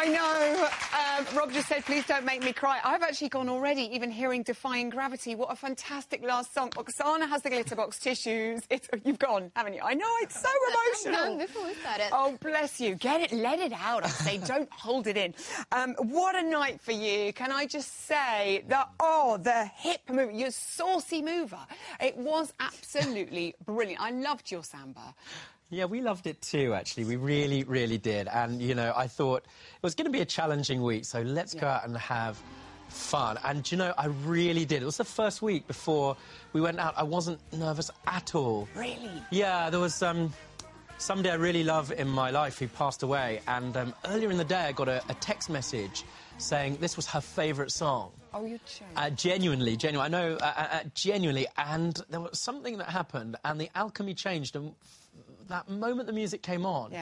I know. Rob just said, please don't make me cry. I've actually gone already, even hearing Defying Gravity. What a fantastic last song. Oksana has the glitterbox tissues. You've gone, haven't you? I know, it's so emotional. I'm done before we started. Oh, bless you. Get it, let it out. I say, don't hold it in. What a night for you. Can I just say that, the hip move, your saucy mover. It was absolutely brilliant. I loved your samba. Yeah, we loved it too, actually. We really, really did. And, you know, I thought it was going to be a challenging week, so let's go out and have fun. And, you know, I really did. It was the first week before we went out. I wasn't nervous at all. Really? Yeah, there was somebody I really love in my life who passed away, and earlier in the day I got a text message saying this was her favourite song. Oh, you're joking. Genuinely. I know, genuinely. And there was something that happened, and the alchemy changed, and that moment the music came on,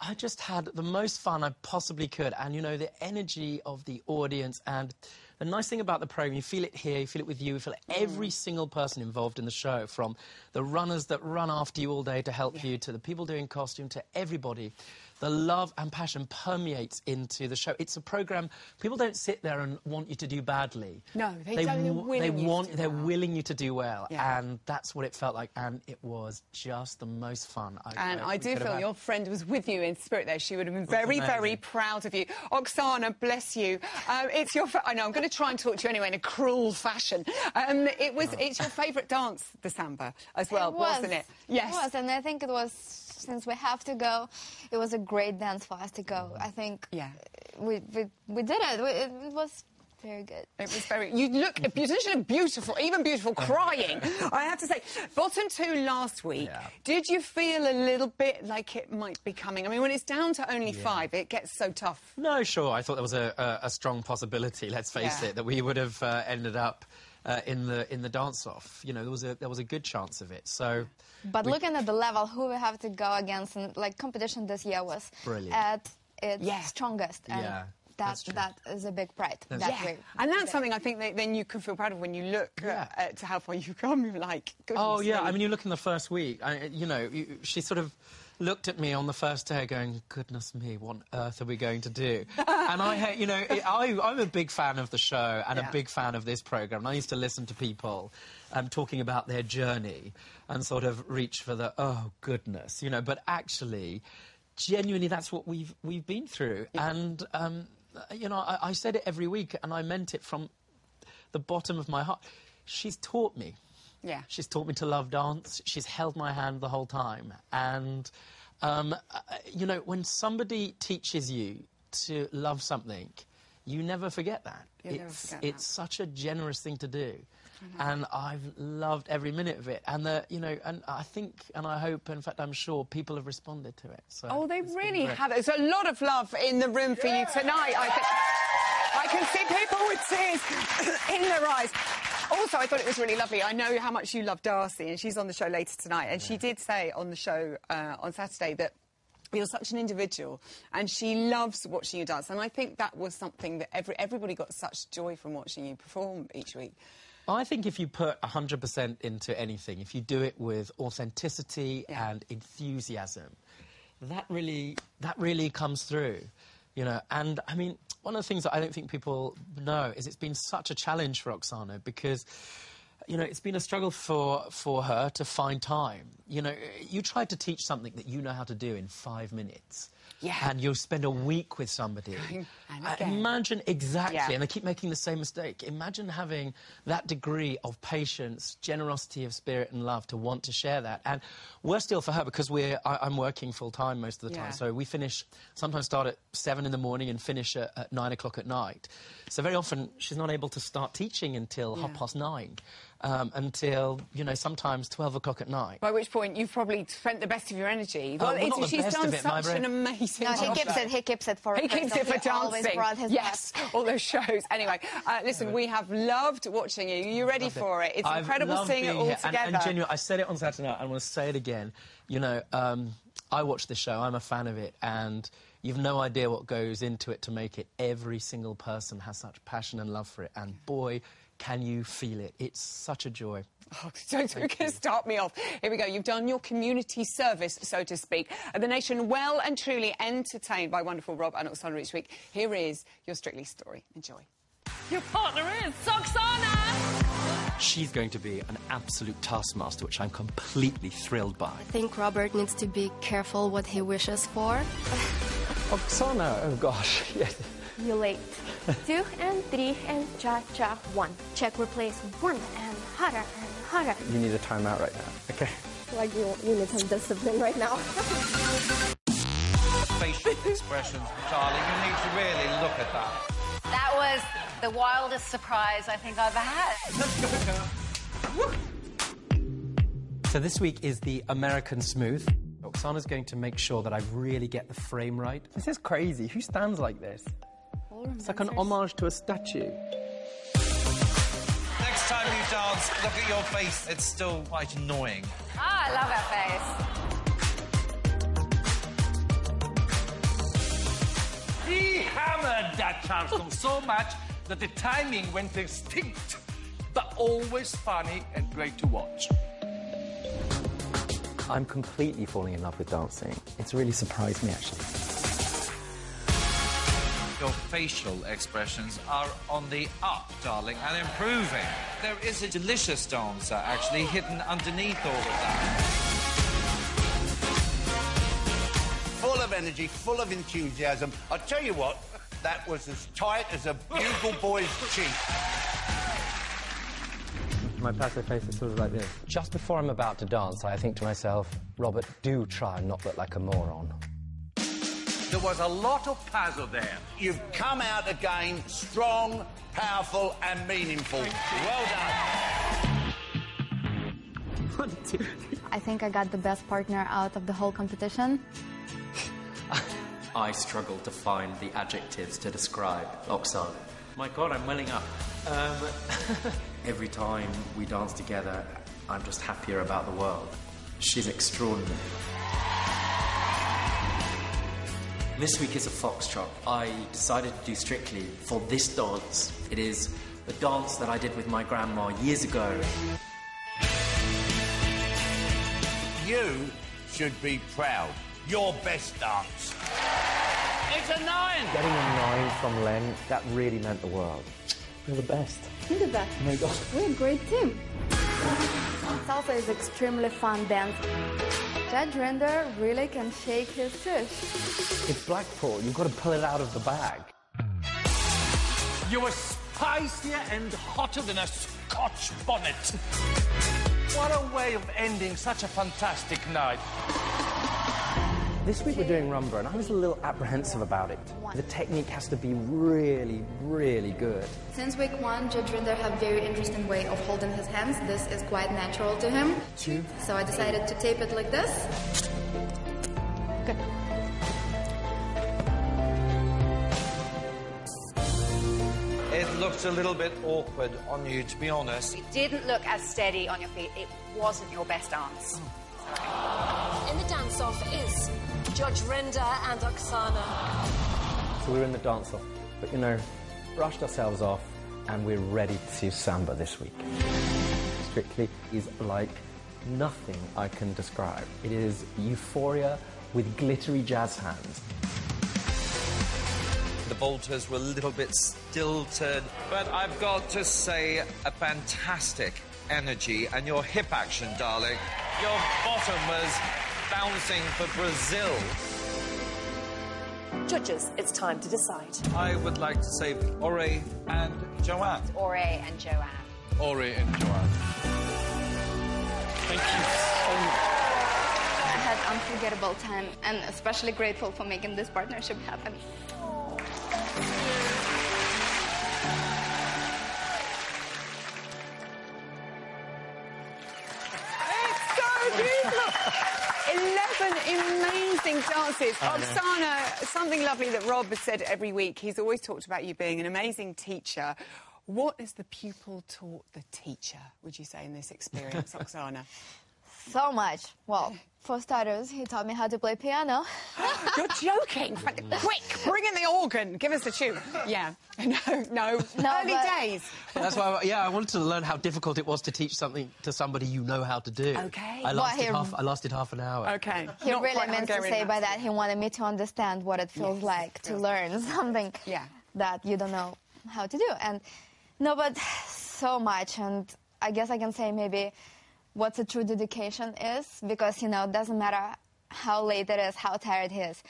I just had the most fun I possibly could. And, you know, the energy of the audience, and the nice thing about the programme, you feel it here, you feel it with you, you feel it every single person involved in the show, from the runners that run after you all day to help you, to the people doing costume, to everybody. The love and passion permeates into the show. It's a programme, people don't sit there and want you to do badly. No, they're willing you to do well, Yeah. and that's what it felt like, and it was just the most fun. I do feel your friend was with you in spirit there. She would have been very, very proud of you. Oksana, bless you. It's your... I know, I'm going to try and talk to you anyway in a cruel fashion. It's your favourite dance, the samba, as well, wasn't it? Yes. It was, and I think it was... Since we have to go, it was a great dance for us to go. I think we did it. It was very good. It was very... You look beautiful, even beautiful, crying. I have to say, bottom two last week, did you feel a little bit like it might be coming? I mean, when it's down to only 5, it gets so tough. No, sure. I thought there was a strong possibility, let's face it, that we would have ended up in the dance-off. You know, there was a good chance of it, so... But looking at the level, who we have to go against, and, like, competition this year was at its strongest. And that is a big pride. And that's something I think that then you can feel proud of when you look to how far you've come. You're like, goodness. Oh, yeah, I mean, you look in the first week, you know, she sort of looked at me on the first day going, goodness me, what on earth are we going to do? And you know, I'm a big fan of the show and a big fan of this programme. And I used to listen to people talking about their journey and sort of reach for the, oh, goodness, you know, but actually, genuinely, that's what we've been through. And, you know, I said it every week, and I meant it from the bottom of my heart. She's taught me. Yeah. She's taught me to love dance. She's held my hand the whole time. And, you know, when somebody teaches you to love something, you never forget that. It's such a generous thing to do. And I've loved every minute of it. And, you know, and I think, and I hope, in fact, I'm sure people have responded to it. So they really have. There's a lot of love in the room for you tonight, I think. I can see people with tears in their eyes. Also, I thought it was really lovely. I know how much you love Darcy, and she's on the show later tonight. And she did say on the show on Saturday that you're such an individual, and she loves watching you dance. And I think that was something that everybody got such joy from watching you perform each week. I think if you put 100% into anything, if you do it with authenticity and enthusiasm, that really comes through, you know. And, I mean, one of the things that I don't think people know is it's been such a challenge for Oksana because, you know, it's been a struggle for her to find time. You know, you try to teach something that you know how to do in 5 minutes. Yeah. And you'll spend a week with somebody. Imagine, and I keep making the same mistake. Imagine having that degree of patience, generosity of spirit and love to want to share that. And worse still for her, because I'm working full-time most of the time. So we sometimes start at 7 in the morning and finish at 9 o'clock at night. So very often she's not able to start teaching until 9:30. Until, you know, sometimes 12 o'clock at night. By which point you've probably spent the best of your energy. She's done such an amazing job. He keeps it for... He keeps it for dancing. Yes, all those shows. Anyway, listen, we have loved watching you. Are you ready for it? It's incredible seeing it all together. And genuinely, I said it on Saturday night, and I want to say it again. You know, I watch the show, I'm a fan of it, and you've no idea what goes into it to make it. Every single person has such passion and love for it, and boy, can you feel it? It's such a joy. Oh, don't start me off. Here we go. You've done your community service, so to speak. The nation well and truly entertained by wonderful Rob and Oksana each week. Here is your Strictly story. Enjoy. Your partner is Oksana! She's going to be an absolute taskmaster, which I'm completely thrilled by. I think Robert needs to be careful what he wishes for. Oksana, oh gosh, yes. You late. 2 and 3 and cha-cha 1. Check replace 1 and harder and harder. You need a timeout right now, okay? Like you need some discipline right now. Facial expressions, darling, you need to really look at that. That was the wildest surprise I think I've ever had. Let's go, girl. So this week is the American Smooth. Oksana's going to make sure that I really get the frame right. This is crazy. Who stands like this? It's like an homage to a statue. Next time you dance, look at your face. It's still quite annoying. Ah, I love that face. He hammered that Charleston so much that the timing went extinct. But always funny and great to watch. I'm completely falling in love with dancing. It's really surprised me, actually. Your facial expressions are on the up, darling, and improving. There is a delicious dancer, actually, hidden underneath all of that. Full of energy, full of enthusiasm. I'll tell you what, that was as tight as a bugle boy's cheek. My passive face is sort of like this. Just before I'm about to dance, I think to myself, Robert, do try and not look like a moron. There was a lot of puzzle there. You've come out again strong, powerful and meaningful. Well done. I think I got the best partner out of the whole competition. I struggle to find the adjectives to describe Oksana. My God, I'm welling up. Every time we dance together, I'm just happier about the world. She's extraordinary. This week is a foxtrot. I decided to do Strictly for this dance. It is the dance that I did with my grandma years ago. You should be proud. Your best dance. It's a 9! Getting a 9 from Len, that really meant the world. You're the best. You're the best. Oh my God. We're a great team. Salsa is extremely fun dance. Judge Render really can shake his tush. It's Blackpool. You've got to pull it out of the bag. You were spicier and hotter than a Scotch bonnet. What a way of ending such a fantastic night. This week we're doing rumba, and I was a little apprehensive about it. The technique has to be really, really good. Since week 1, Judge Rinder have a very interesting way of holding his hands. This is quite natural to him. 2. So I decided to tape it like this. Good. It looked a little bit awkward on you, to be honest. You didn't look as steady on your feet. It wasn't your best dance. In the dance-off is Judge Render and Oksana. So we're in the dance-off, but you know, brushed ourselves off, and we're ready to see samba this week. Strictly is like nothing I can describe. It is euphoria with glittery jazz hands. The bolters were a little bit stilted, but I've got to say, a fantastic energy, and your hip action, darling. Your bottom was bouncing for Brazil. Judges, it's time to decide. I would like to say Ore and Joanne. Ore and Joanne. Ore and Joanne. Thank you so much. I had unforgettable time and especially grateful for making this partnership happen. Beautiful. 11 amazing dances. Oksana, something lovely that Rob has said every week. He's always talked about you being an amazing teacher. What has the pupil taught the teacher, would you say, in this experience, Oksana? So much. Well, for starters, he taught me how to play piano. You're joking. Quick, bring in the organ. Give us a tune. Yeah. No. Early days. That's why, I wanted to learn how difficult it was to teach something to somebody you know how to do. Okay. I lasted half an hour. Okay. He really meant to say by that he wanted me to understand what it feels like to learn something that you don't know how to do. And no, but so much. And I guess I can say maybe what a true dedication is, because, you know, it doesn't matter how late it is, how tired he is,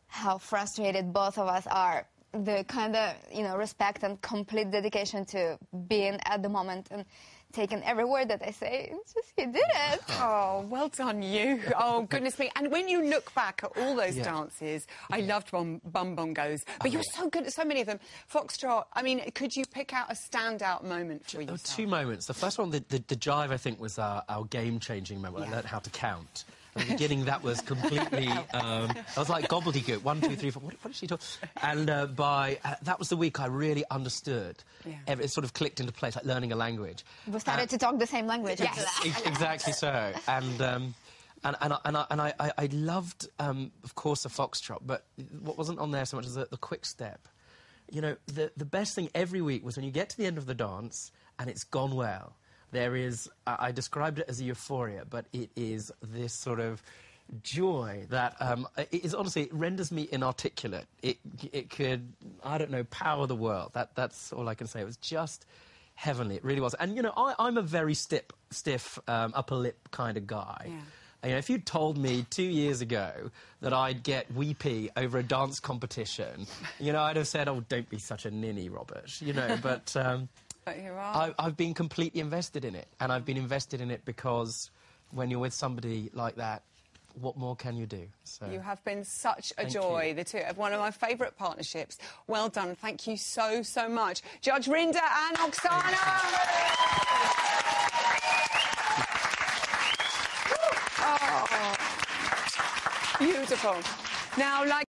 how frustrated both of us are, the kind of, you know, respect and complete dedication to being at the moment and taking every word that I say. It's just, he did it. Oh, well done, you. Oh, goodness me. And when you look back at all those dances, I loved Bum Bongos, but you were so good at so many of them. Foxtrot, I mean, could you pick out a standout moment for yourself? Two moments. The first one, the jive, I think, was our game-changing moment. I learned how to count. At the beginning, that was completely... I was like gobbledygook. 1, 2, 3, 4... What is she talking? And that was the week I really understood. It sort of clicked into place, like learning a language. We started to talk the same language after that. Exactly so. And I loved, of course, the foxtrot, but what wasn't on there so much as the quick step. You know, the best thing every week was when you get to the end of the dance and it's gone well. There is, I described it as a euphoria, but it is this sort of joy that, honestly, it renders me inarticulate. It could, I don't know, power the world. That's all I can say. It was just heavenly. It really was. And, you know, I'm a very stiff upper lip kind of guy. You know, if you'd told me 2 years ago that I'd get weepy over a dance competition, you know, I'd have said, oh, don't be such a ninny, Robert, you know, but... But you are. I've been completely invested in it, and I've been invested in it because when you're with somebody like that, what more can you do? So, you have been such a joy, the two of one of my favourite partnerships. Well done. Thank you so, so much. Judge Rinda and Oxana. Oh, beautiful. Now, like...